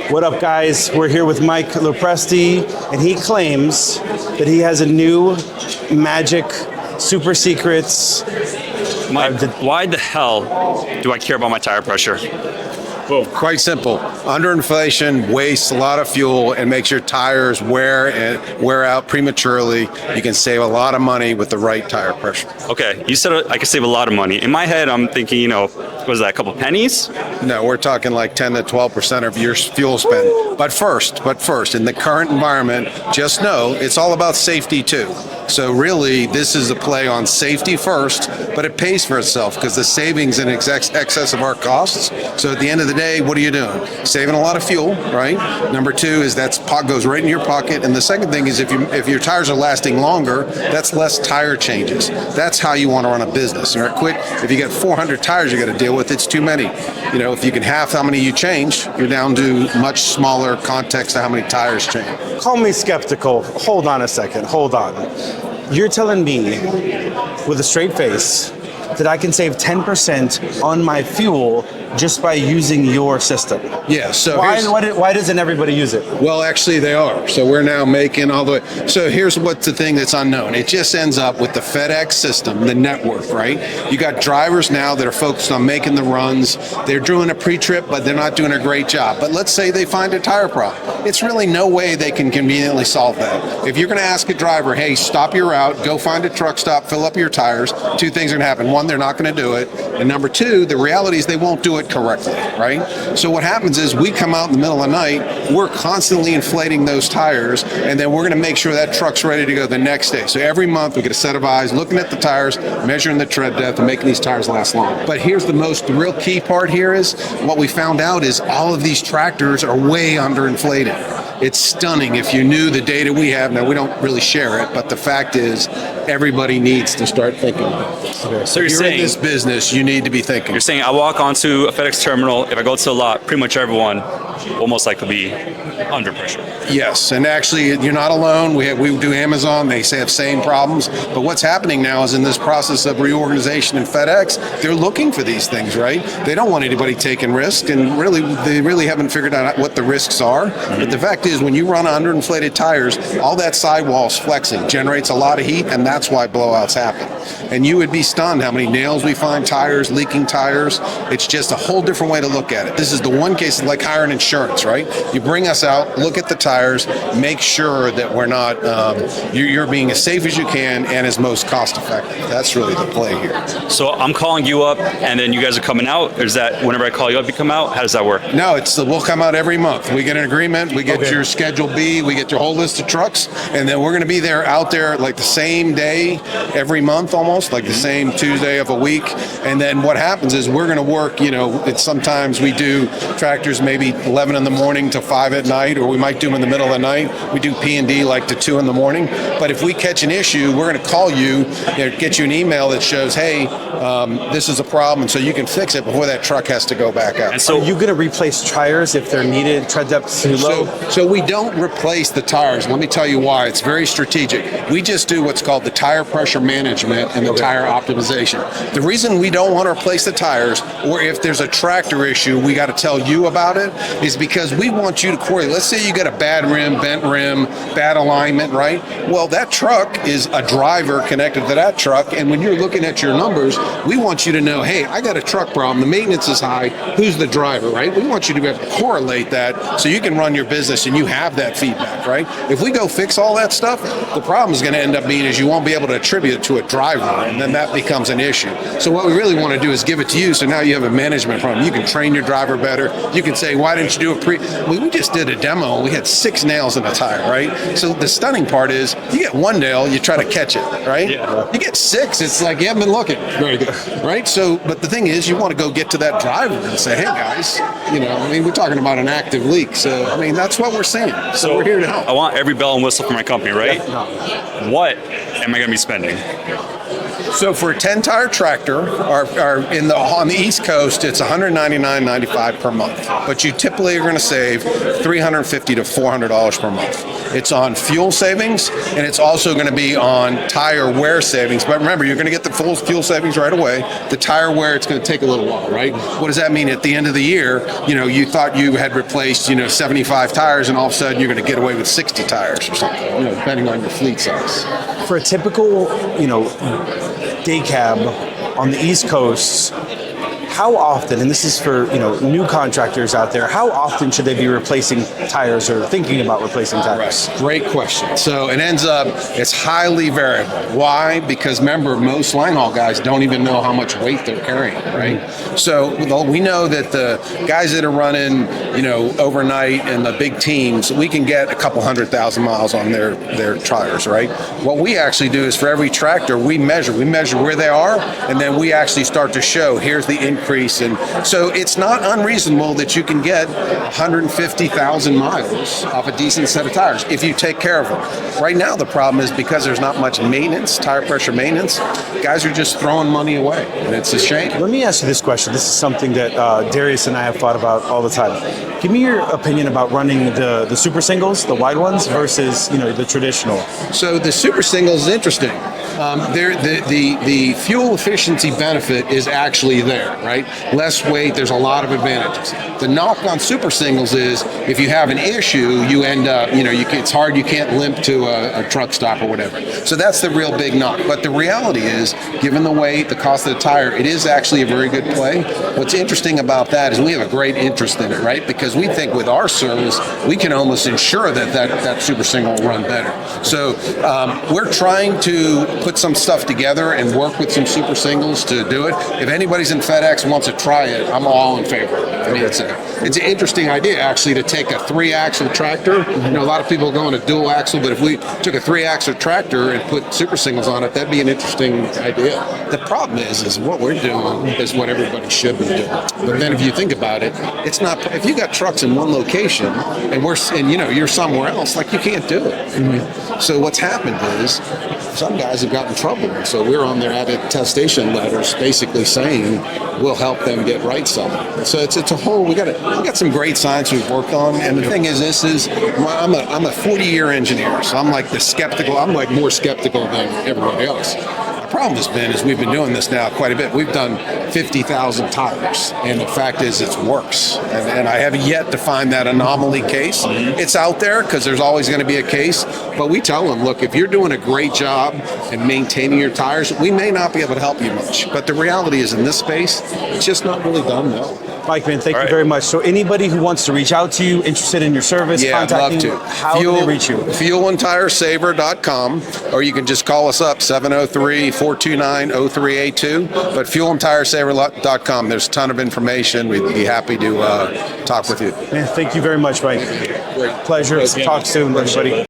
What up, guys? We're here with Mike LoPresti, and he claims that he has a new magic super secrets. Mike, why the hell do I care about my tire pressure? Well, quite simple. Underinflation wastes a lot of fuel and makes your tires wear out prematurely. You can save a lot of money with the right tire pressure. Okay, you said I could save a lot of money. In my head, I'm thinking, what is that, a couple pennies? No, we're talking like 10 to 12% of your fuel spend. But first, in the current environment, just know it's all about safety too. So really, this is a play on safety first, but it pays for itself because the savings in excess of our costs. So at the end of the day, what are you doing? Saving a lot of fuel, right? Number two is that goes right in your pocket. And the second thing is if your tires are lasting longer, that's less tire changes. That's how you want to run a business. All right, if you got 400 tires you got to deal with, it's too many. If you can half how many you change, you're down to much smaller context of how many tires change. Call me skeptical. Hold on a second. Hold on. You're telling me with a straight face that I can save 10% on my fuel just by using your system? Yeah. So why doesn't everybody use it? Well, actually, they are. So we're now making all the way. So here's what's the thing that's unknown. It just ends up with the FedEx system, the network, right? You got drivers now that are focused on making the runs. They're doing a pre-trip, but they're not doing a great job. But let's say they find a tire problem. It's really no way they can conveniently solve that. If you're going to ask a driver, hey, stop your route, go find a truck stop, fill up your tires, two things are going to happen. One, they're not going to do it. And number two, the reality is they won't do it correctly, right? So what happens is we come out in the middle of the night, we're constantly inflating those tires, and then we're going to make sure that truck's ready to go the next day. So every month we get a set of eyes looking at the tires, measuring the tread depth, and making these tires last long. But here's the real key part here is what we found out is all of these tractors are way underinflated. It's stunning if you knew the data we have. Now, we don't really share it, but the fact is everybody needs to start thinking about this. Okay. So if you're in this business, you need to be thinking. You're saying I walk onto a FedEx terminal, if I go to the lot, pretty much everyone will most likely be under pressure. Yes, and actually you're not alone. We do Amazon, they have same problems. But what's happening now is in this process of reorganization in FedEx, they're looking for these things, right? They don't want anybody taking risk, and they really haven't figured out what the risks are. Mm-hmm. But the fact is, when you run underinflated tires, all that sidewall's flexing, generates a lot of heat, and that's why blowouts happen. And you would be stunned how many nails we find, tires, leaking tires. It's just a whole different way to look at it. This is the one case like hiring insurance, right? You bring us out, look at the tires, make sure that we're not, you're being as safe as you can and as most cost effective. That's really the play here. So I'm calling you up and then you guys are coming out? Or is that whenever I call you up, you come out? How does that work? No, we'll come out every month. We get an agreement, we get your Schedule B, we get your whole list of trucks, and then we're going to be out there like the same day every month almost, like the same Tuesday of a week. And then what happens is we're going to work, it's sometimes we do tractors maybe 11 in the morning to 5 at night, or we might do them in the middle of the night. We do P&D like to 2 in the morning. But if we catch an issue, we're going to call you, get you an email that shows, hey, this is a problem, and so you can fix it before that truck has to go back out. And so, are you going to replace tires if they're needed, tread depth too low? So we don't replace the tires. Let me tell you why. It's very strategic. We just do what's called the tire pressure management and the tire optimization. The reason we don't want to replace the tires, or if there's a tractor issue, we got to tell you about it, is because we want you to correlate. Let's say you got a bad rim, bent rim, bad alignment, right? Well, that truck is a driver connected to that truck, and when you're looking at your numbers, we want you to know, hey, I got a truck problem, the maintenance is high, who's the driver, right? We want you to be able to correlate that so you can run your business and you have that feedback, right? If we go fix all that stuff, the problem is going to end up being is you won't be able to attribute it to a driver, and then that becomes an issue. So what we really want to do is give it to you, so now you have a management problem. You can train your driver better. You can say, why didn't you do a we just did a demo, and we had 6 nails in a tire, right? So the stunning part is you get 1 nail, you try to catch it, right? Yeah. You get 6, it's like you haven't been looking very good, right? So, but the thing is, you want to go get to that driver and say, hey guys, we're talking about an active leak. So, that's what we're saying. So we're here to help. I want every bell and whistle for my company, right? Yeah. What am I going to be spending? So for a 10-tire tractor, on the East Coast, it's $199.95 per month. But you typically are going to save $350 to $400 per month. It's on fuel savings, and it's also going to be on tire wear savings. But remember, you're going to get the full fuel savings right away. The tire wear, it's going to take a little while, right? What does that mean? At the end of the year, you thought you had replaced, 75 tires, and all of a sudden you're going to get away with 60 tires or something, depending on your fleet size. For a typical, day cab on the East Coast, how often, and this is for new contractors out there, how often should they be replacing tires or thinking about replacing tires? Right. Great question. So it ends up, it's highly variable. Why? Because remember, most line haul guys don't even know how much weight they're carrying, right? So we know that the guys that are running, overnight and the big teams, we can get a couple 100,000 miles on their tires, right? What we actually do is for every tractor, we measure where they are, and then we actually start to show, here's the increase. And so it's not unreasonable that you can get 150,000 miles off a decent set of tires if you take care of them. Right now, the problem is because there's not much maintenance, tire pressure maintenance, guys are just throwing money away, and it's a shame. Let me ask you this question. This is something that Darius and I have thought about all the time. Give me your opinion about running the super singles, the wide ones, versus the traditional. So the super singles is interesting. The fuel efficiency benefit is actually there, right? Less weight, there's a lot of advantages. The knock on super singles is if you have an issue, you end up, it's hard, you can't limp to a truck stop or whatever. So that's the real big knock. But the reality is, given the weight, the cost of the tire, it is actually a very good play. What's interesting about that is we have a great interest in it, right? Because we think with our service, we can almost ensure that super single will run better. So we're trying to put some stuff together and work with some super singles to do it. If anybody's in FedEx and wants to try it, I'm all in favor of it. I mean, it's an interesting idea actually to take a 3-axle tractor. A lot of people go on a dual axle, but if we took a 3-axle tractor and put super singles on it, that'd be an interesting idea. The problem is what we're doing is what everybody should be doing. But then if you think about it, it's not. If you got trucks in one location and you're somewhere else, like you can't do it. So what's happened is some guys have gotten in trouble. So we're on their attestation letters basically saying we'll help them get right something. So it's a whole, we got some great science we've worked on. And the thing is, I'm a 40-year engineer. So I'm like more skeptical than everybody else. The problem has been is we've been doing this now quite a bit. We've done 50,000 tires, and the fact is it works. And I have yet to find that anomaly case. It's out there because there's always going to be a case, but we tell them, look, if you're doing a great job in maintaining your tires, we may not be able to help you much. But the reality is in this space, it's just not really done well. Mike, man, thank you very much. So anybody who wants to reach out to you, interested in your service, contacting you, how do they reach you? Fuelandtiresaver.com, or you can just call us up, 703-429-0382. But fuelandtiresaver.com, there's a ton of information. We'd be happy to talk with you. Man, thank you very much, Mike. Great. Pleasure. Talk soon, everybody.